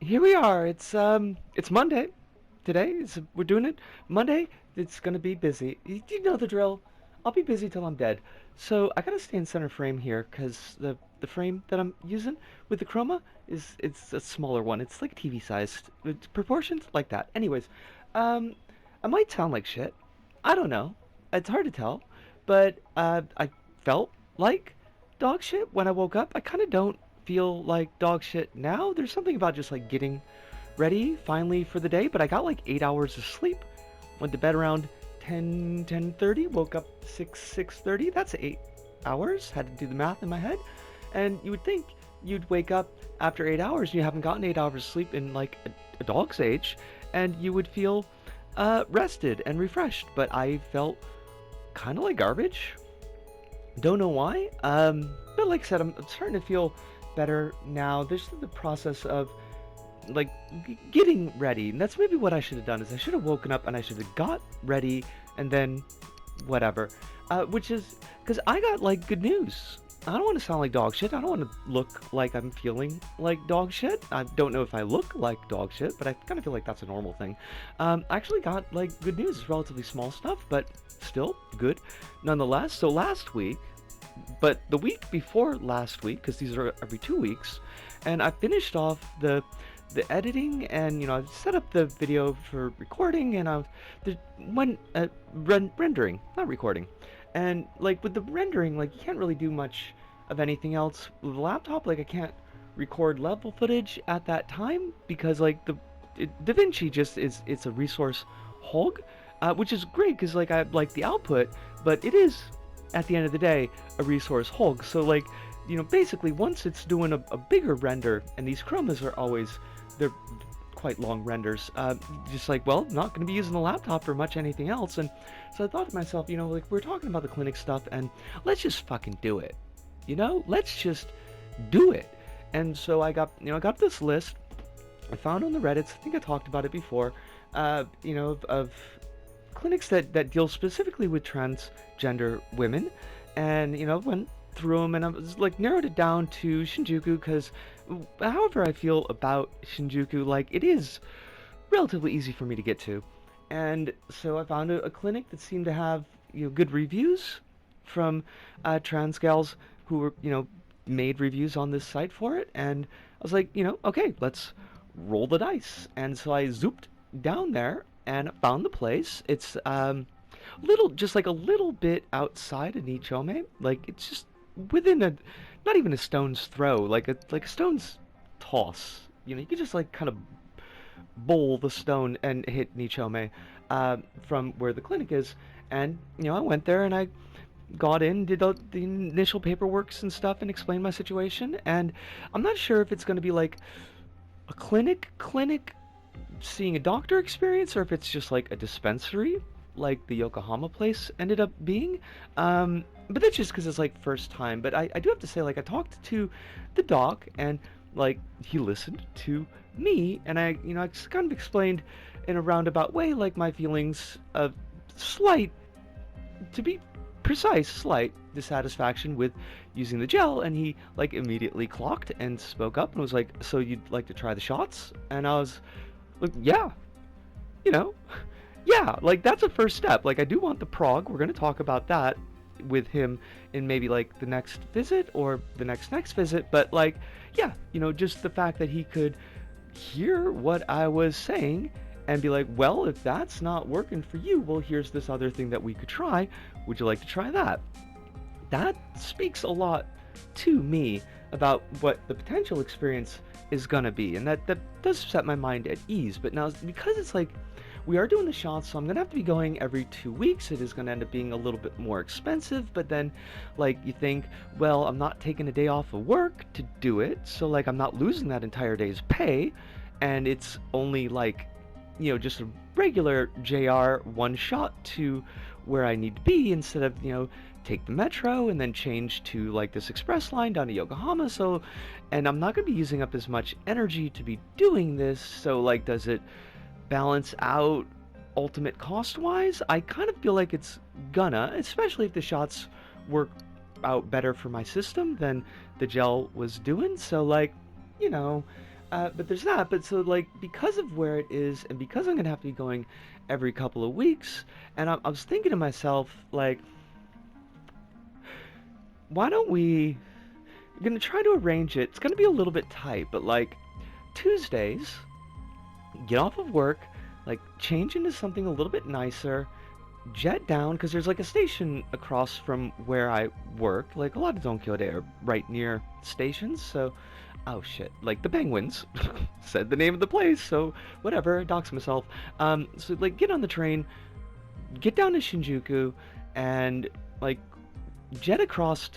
here we are. It's Monday today. We're doing it Monday. It's gonna be busy. You know the drill. I'll be busy till I'm dead. So I gotta stay in center frame here because the frame that I'm using with the chroma it's a smaller one. It's like TV sized. It's proportions like that. Anyways, um, I might sound like shit. I don't know. It's hard to tell, but I felt like dog shit when I woke up. I kind of don't feel like dog shit now. There's something about just like getting ready finally for the day, but I got like 8 hours of sleep. Went to bed around 10:30. Woke up 6:30. That's 8 hours. Had to do the math in my head. And you would think you'd wake up after 8 hours and you haven't gotten 8 hours of sleep in like a dog's age, and you would feel rested and refreshed. But I felt kind of like garbage. Don't know why. But like I said, I'm starting to feel better now. There's the process of like getting ready, and that's maybe what I should have done. Is I should have woken up and I should have got ready, and then whatever. Which is because I got like good news. I don't want to sound like dog shit. I don't want to look like I'm feeling like dog shit. I don't know if I look like dog shit, but I kind of feel like that's a normal thing. I actually got like good news. It's relatively small stuff, but still good nonetheless. So last week, but the week before last week, because these are every 2 weeks, and I finished off the editing, and I set up the video for recording, and when rendering, not recording, and like with the rendering, like you can't really do much of anything else with the laptop. Like I can't record level footage at that time because like DaVinci just it's a resource hog, which is great because like I like the output, but it is at the end of the day a resource hog. So like basically once it's doing a bigger render, and these chromas are always they're quite long renders, just like, well, not going to be using the laptop for much anything else. And so I thought to myself, like we're talking about the clinic stuff, and let's just fucking do it. Let's just do it. And so I got this list I found on the Reddits. I think I talked about it before, of clinics that deal specifically with transgender women, and went through them, and I was like narrowed it down to Shinjuku because however I feel about Shinjuku, like it is relatively easy for me to get to. And so I found a clinic that seemed to have good reviews from trans gals who were made reviews on this site for it, and I was like, okay, let's roll the dice. And so I zooped down there and found the place. It's just like a little bit outside of Nichome. Like it's just within not even a stone's throw, like a stone's toss. You can just like kind of bowl the stone and hit Nichome from where the clinic is. And I went there and I got in, did the initial paperwork and stuff, and explained my situation. And I'm not sure if it's going to be like a clinic seeing a doctor experience, or if it's just like a dispensary like the Yokohama place ended up being. But that's just because it's like first time. But I do have to say, like, I talked to the doc, and like he listened to me, and I kind of explained in a roundabout way like my feelings of slight, to be precise, slight dissatisfaction with using the gel. And he like immediately clocked and spoke up and was like, so you'd like to try the shots? And I was like, yeah, yeah, like that's a first step. Like I do want the prog. We're going to talk about that with him in maybe like the next visit or the next visit. But like, yeah, just the fact that he could hear what I was saying and be like, well, if that's not working for you, well, here's this other thing that we could try. Would you like to try that? That speaks a lot to me about what the potential experience is gonna be, and that does set my mind at ease. But now, because it's like we are doing the shots, so I'm gonna have to be going every 2 weeks. It is gonna end up being a little bit more expensive, but then like you think, well, I'm not taking a day off of work to do it, so like I'm not losing that entire day's pay, and it's only like just a regular JR one shot to where I need to be, instead of take the metro and then change to like this express line down to Yokohama. So, and I'm not going to be using up as much energy to be doing this. So like, does it balance out ultimate cost wise? I kind of feel like it's gonna, especially if the shots work out better for my system than the gel was doing. So like, but there's that. But so like because of where it is, and because I'm gonna have to be going every couple of weeks, and I was thinking to myself like, why don't we? I'm gonna try to arrange it. It's gonna be a little bit tight, but like Tuesdays, get off of work, like change into something a little bit nicer, jet down because there's like a station across from where I work. Like a lot of Don Quixote are right near stations, so oh shit, like the Penguins said the name of the place, so whatever, dox myself. So like get on the train, get down to Shinjuku, and like jet across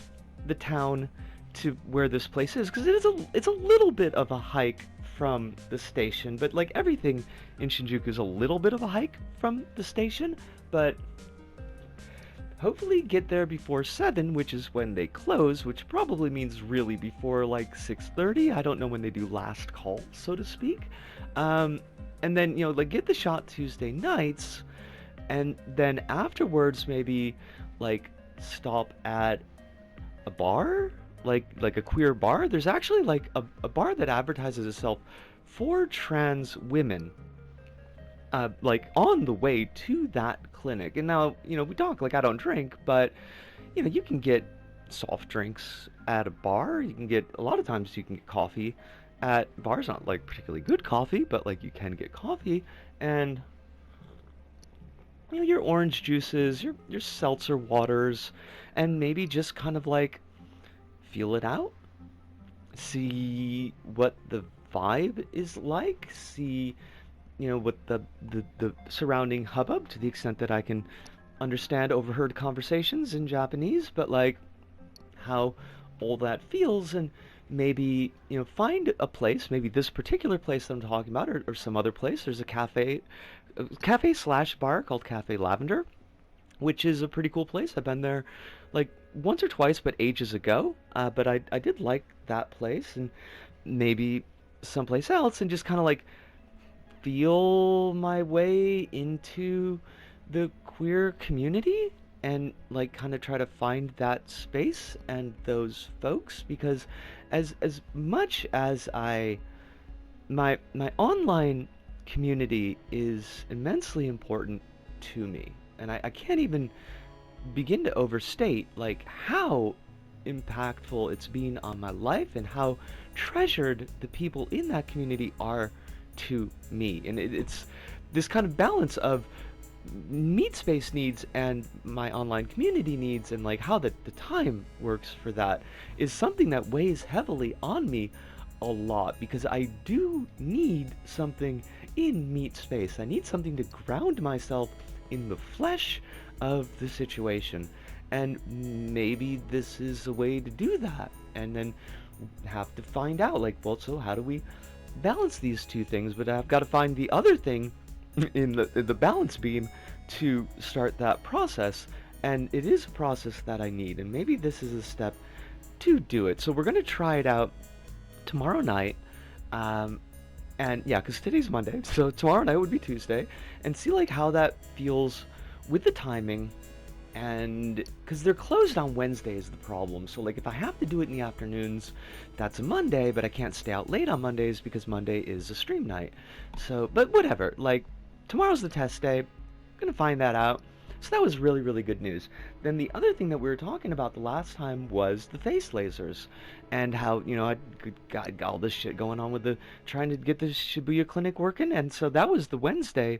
the town to where this place is because it's a little bit of a hike from the station, but like everything in Shinjuku is a little bit of a hike from the station, but hopefully get there before 7, which is when they close, which probably means really before like 6:30. I don't know when they do last call, so to speak. And then, like get the shot Tuesday nights, and then afterwards maybe like stop at a bar, like a queer bar. There's actually like a bar that advertises itself for trans women, like on the way to that clinic. And now, we talk like I don't drink, but you can get soft drinks at a bar. You can get a lot of times you can get coffee at bars, not like particularly good coffee, but like you can get coffee and your orange juices, your seltzer waters, and maybe just kind of like feel it out, see what the vibe is like, see what the surrounding hubbub, to the extent that I can understand overheard conversations in Japanese, but like how all that feels, and maybe find a place, maybe this particular place that I'm talking about, or some other place. There's a cafe slash bar called Cafe Lavender, which is a pretty cool place. I've been there like once or twice, but ages ago. But I did like that place, and maybe someplace else, and just kind of like feel my way into the queer community, and like kind of try to find that space and those folks, because as much as my online community is immensely important to me, and I can't even begin to overstate like how impactful it's been on my life, and how treasured the people in that community are to me. And it's this kind of balance of meat space needs and my online community needs, and like how the time works for that is something that weighs heavily on me a lot, because I do need something in meat space. I need something to ground myself in the flesh of the situation, and maybe this is a way to do that. And then have to find out like, well, so how do we balance these two things? But I've got to find the other thing in the balance beam to start that process, and it is a process that I need, and maybe this is a step to do it. So we're going to try it out tomorrow night, and yeah, because today's Monday, so tomorrow night would be Tuesday, and see like how that feels with the timing. And because they're closed on Wednesday is the problem, so like if I have to do it in the afternoons, that's a Monday, but I can't stay out late on Mondays because Monday is a stream night. So, but whatever, like tomorrow's the test day. I'm gonna find that out. So that was really, really good news. Then the other thing that we were talking about the last time was the face lasers, and how I got all this shit going on with the trying to get the Shibuya clinic working. And so that was the Wednesday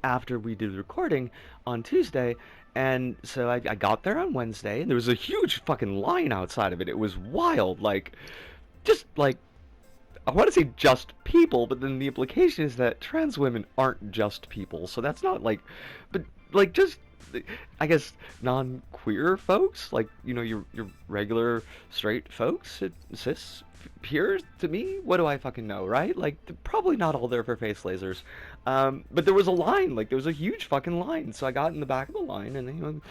after we did the recording on Tuesday. And so I got there on Wednesday, and there was a huge fucking line outside of it. It was wild, like just like, I want to say just people, but then the implication is that trans women aren't just people, so that's not like, but like just, I guess, non-queer folks, like, your regular straight folks, cis, pure, to me, what do I fucking know, right? Like, they're probably not all there for face lasers, but there was a line, like, there was a huge fucking line, so I got in the back of the line, and,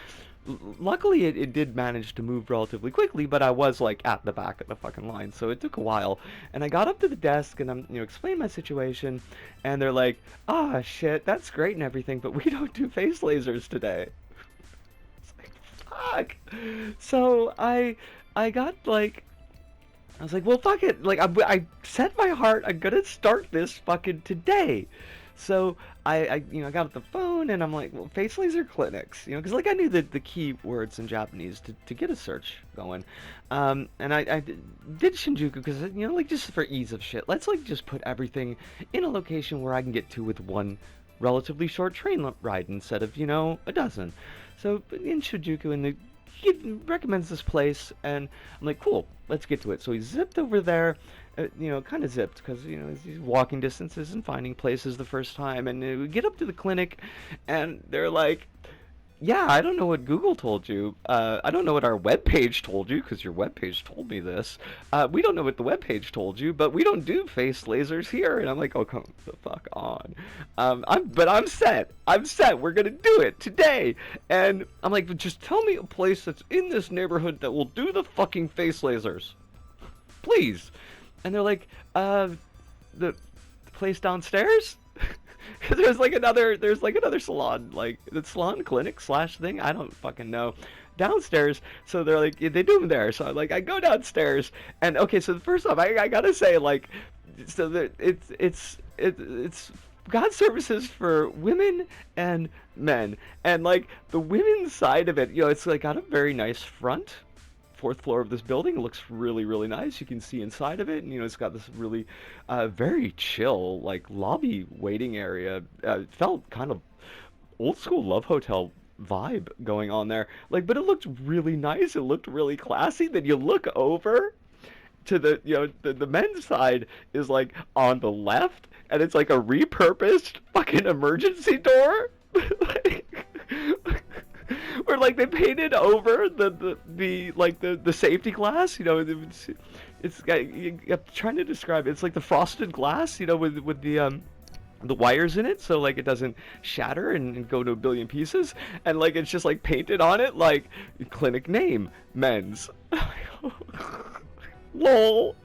luckily it did manage to move relatively quickly, but I was like at the back of the fucking line, so it took a while. And I got up to the desk, and I'm explaining my situation, and they're like, ah, shit, that's great and everything, but we don't do face lasers today. It's like, fuck. So I got like I was like, well, fuck it. Like, I set my heart. I'm gonna start this fucking today. So I got the phone and I'm like, well, face laser clinics, because like I knew the key words in Japanese to get a search going, and I did Shinjuku because like just for ease of shit, let's like just put everything in a location where I can get to with one relatively short train ride instead of a dozen. So in Shinjuku, and he recommends this place, and I'm like, cool, let's get to it. So he zipped over there, kind of zipped because he's walking distances and finding places the first time, and we get up to the clinic, and they're like, yeah, I don't know what Google told you. I don't know what our webpage told you, because your webpage told me this. We don't know what the webpage told you, but we don't do face lasers here. And I'm like, oh, come the fuck on. But I'm set. I'm set. We're gonna do it today. And I'm like, just tell me a place that's in this neighborhood that will do the fucking face lasers, please. And they're like, the place downstairs. There's like another salon, like the salon clinic slash thing. I don't fucking know. Downstairs, so they're like they do them there. So I go downstairs, and okay. So the first off, I gotta say like, so that it's God services for women and men, and like the women's side of it, it's like got a very nice front. Fourth floor of this building. It looks really, really nice. You can see inside of it, and it's got this really very chill like lobby waiting area. It felt kind of old school love hotel vibe going on there, like, but it looked really nice. It looked really classy. Then you look over to the men's side is like on the left, and it's like a repurposed fucking emergency door. Like, where like they painted over the safety glass, it's I'm trying to describe it. It's like the frosted glass, with the wires in it, so like it doesn't shatter and go to a billion pieces, and like it's just like painted on it like clinic name men's. Lol.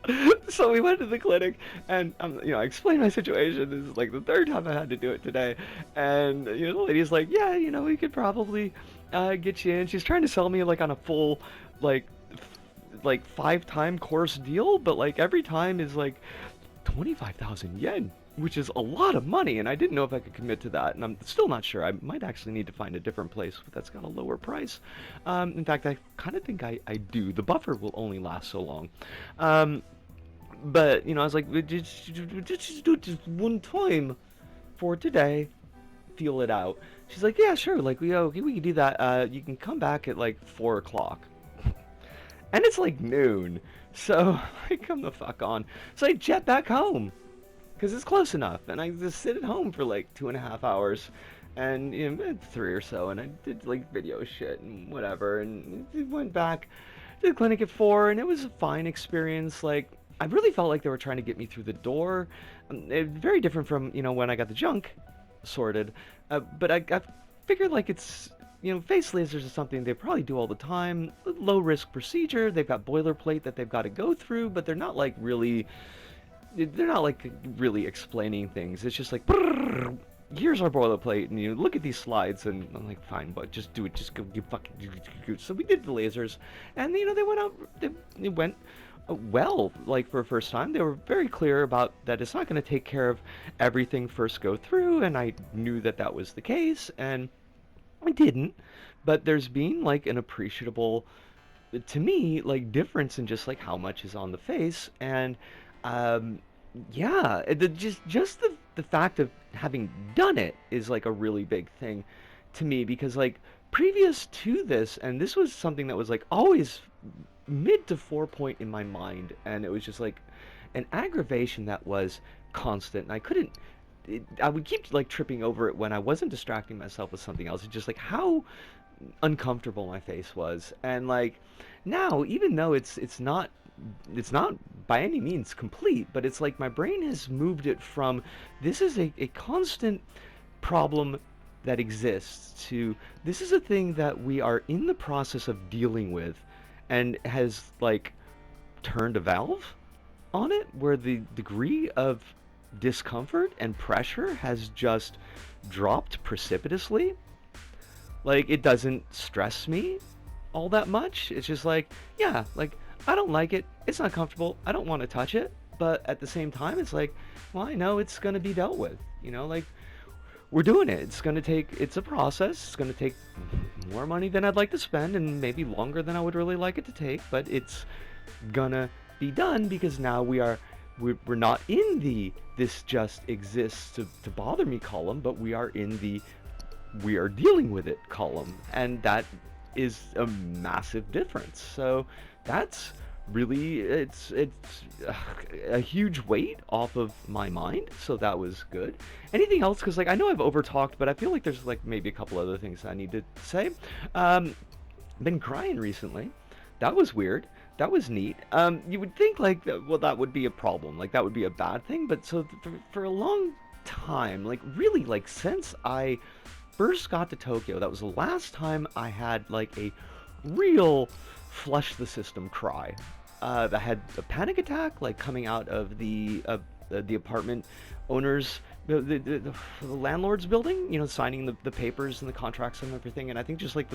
So we went to the clinic, and I explained my situation. This is like the third time I had to do it today, and the lady's like, yeah, we could probably get you in. She's trying to sell me like on a full like 5-time course deal, but like every time is like 25,000 yen, which is a lot of money, and I didn't know if I could commit to that, and I'm still not sure. I might actually need to find a different place that's got a lower price. In fact, I kind of think I do. The buffer will only last so long. But, I was like, just do it just one time for today. Feel it out. She's like, yeah, sure. Like, we can do that. You can come back at like 4 o'clock. And it's like noon. So, I come the fuck on. So I jet back home, because it's close enough, and I just sit at home for like 2.5 hours, and 3 or so, and I did like video shit and whatever, and went back to the clinic at 4, and it was a fine experience. Like, I really felt like they were trying to get me through the door. Very different from when I got the junk sorted, but I figured like it's face lasers is something they probably do all the time. Low risk procedure. They've got boilerplate that they've got to go through, but they're not like really explaining things. It's just like, here's our boilerplate, and you look at these slides, and I'm like, fine, but just do it. Just go, you fucking. So we did the lasers, and they went out. They went well. Like for a first time, they were very clear about that it's not going to take care of everything first go through, and I knew that was the case, and I didn't. But there's been like an appreciable, to me, like difference in just like how much is on the face, and yeah, just the fact of having done it is like a really big thing to me, because like previous to this, and this was something that was like always mid to 4 point in my mind, and it was just like an aggravation that was constant, and I would keep like tripping over it when I wasn't distracting myself with something else. It's just like how uncomfortable my face was, and like now, even though it's not by any means complete, but it's like my brain has moved it from this is a constant problem that exists to this is a thing that we are in the process of dealing with, and has like turned a valve on it where the degree of discomfort and pressure has just dropped precipitously. Like, it doesn't stress me all that much. It's just like, yeah, like I don't like it. It's not comfortable. I don't want to touch it. But at the same time, it's like, well, I know it's going to be dealt with. Like we're doing it. It's a process. It's going to take more money than I'd like to spend and maybe longer than I would really like it to take. But it's going to be done because now we're not in the this just exists to bother me column, but we are in the we are dealing with it column. And that is a massive difference. So that's really it's a huge weight off of my mind, so that was good. Anything else? Because like I know I've over talked, but I feel like there's like maybe a couple other things I need to say. Been crying recently. That was weird. That was neat. You would think like well that would be a problem, like that would be a bad thing, but so for a long time, like really like since I first got to Tokyo, that was the last time I had like a real flush the system cry. I had a panic attack, like coming out of the apartment owners, the landlord's building, signing the papers and the contracts and everything. And I think just like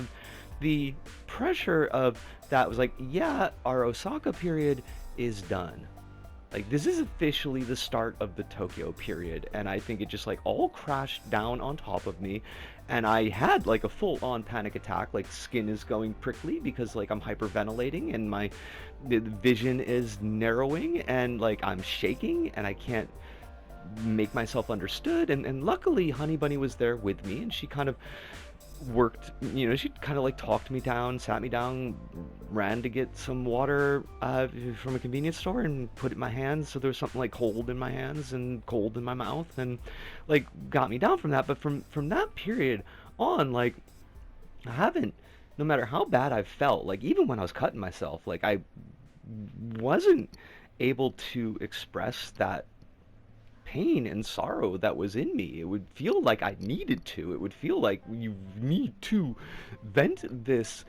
the pressure of that was like, yeah, our Osaka period is done. Like this is officially the start of the Tokyo period, and I think it just like all crashed down on top of me, and I had like a full-on panic attack. Like skin is going prickly because like I'm hyperventilating and my the vision is narrowing and like I'm shaking and I can't make myself understood. And luckily Honey Bunny was there with me, and she kind of worked, she kind of like talked me down, sat me down, ran to get some water from a convenience store and put it in my hands, so there was something like cold in my hands and cold in my mouth, and like got me down from that. But from that period on, like I haven't, no matter how bad I've felt, like even when I was cutting myself, like I wasn't able to express that pain and sorrow that was in me. It would feel like I needed to. It would feel like you need to vent this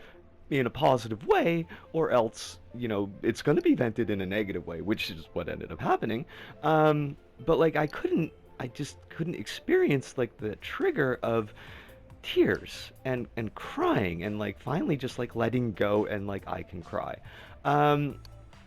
in a positive way, or else, it's going to be vented in a negative way, which is what ended up happening. But like I just couldn't experience like the trigger of tears and crying and like finally just like letting go and like I can cry.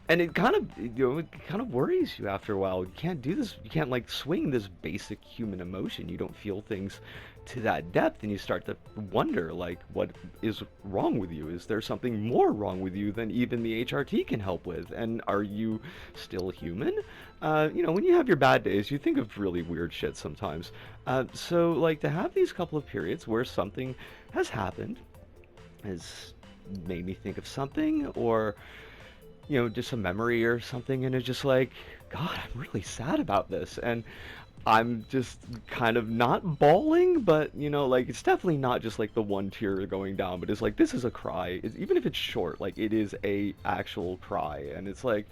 And it kind of it kind of worries you after a while. You can't do this. You can't like swing this basic human emotion. You don't feel things to that depth, and you start to wonder like what is wrong with you. Is there something more wrong with you than even the HRT can help with? And are you still human? When you have your bad days, you think of really weird shit sometimes. So like to have these couple of periods where something has happened has made me think of something, or just a memory or something, and it's just like, God, I'm really sad about this, and I'm just kind of not bawling, but like it's definitely not just like the one tear going down, but it's like this is a cry. Even if it's short, like it is a actual cry, and it's like,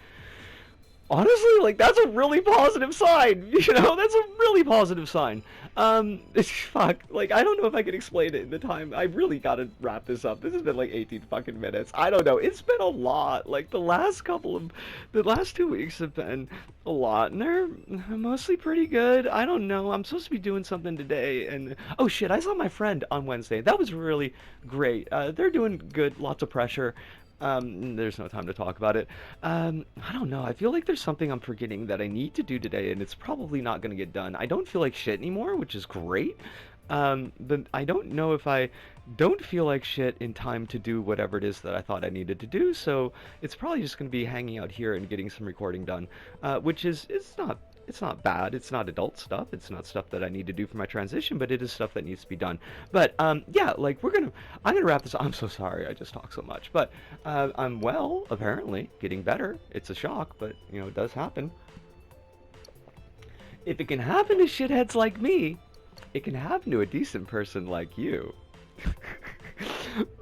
honestly, like that's a really positive sign. That's a really positive sign. Fuck, like I don't know if I can explain it in the time. I really gotta wrap this up. This has been like 18 fucking minutes. I don't know. It's been a lot. Like the last 2 weeks have been a lot, and they're mostly pretty good. I don't know. I'm supposed to be doing something today, and oh shit, I saw my friend on Wednesday. That was really great. They're doing good. Lots of pressure. There's no time to talk about it. I don't know. I feel like there's something I'm forgetting that I need to do today, and it's probably not going to get done. I don't feel like shit anymore, which is great. But I don't know if I don't feel like shit in time to do whatever it is that I thought I needed to do. So it's probably just going to be hanging out here and getting some recording done, which is it's not bad. It's not adult stuff. It's not stuff that I need to do for my transition, but it is stuff that needs to be done. But yeah, like I'm gonna wrap this up. I'm so sorry I just talk so much, but I'm well, apparently, getting better. It's a shock, but it does happen. If it can happen to shitheads like me, it can happen to a decent person like you.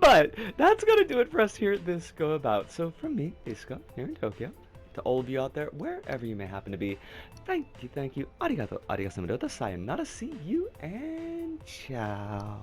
But that's gonna do it for us here at this Go About. So from me, Iska, here in Tokyo, to all of you out there, wherever you may happen to be, thank you, arigato, sayonara, see you, and ciao.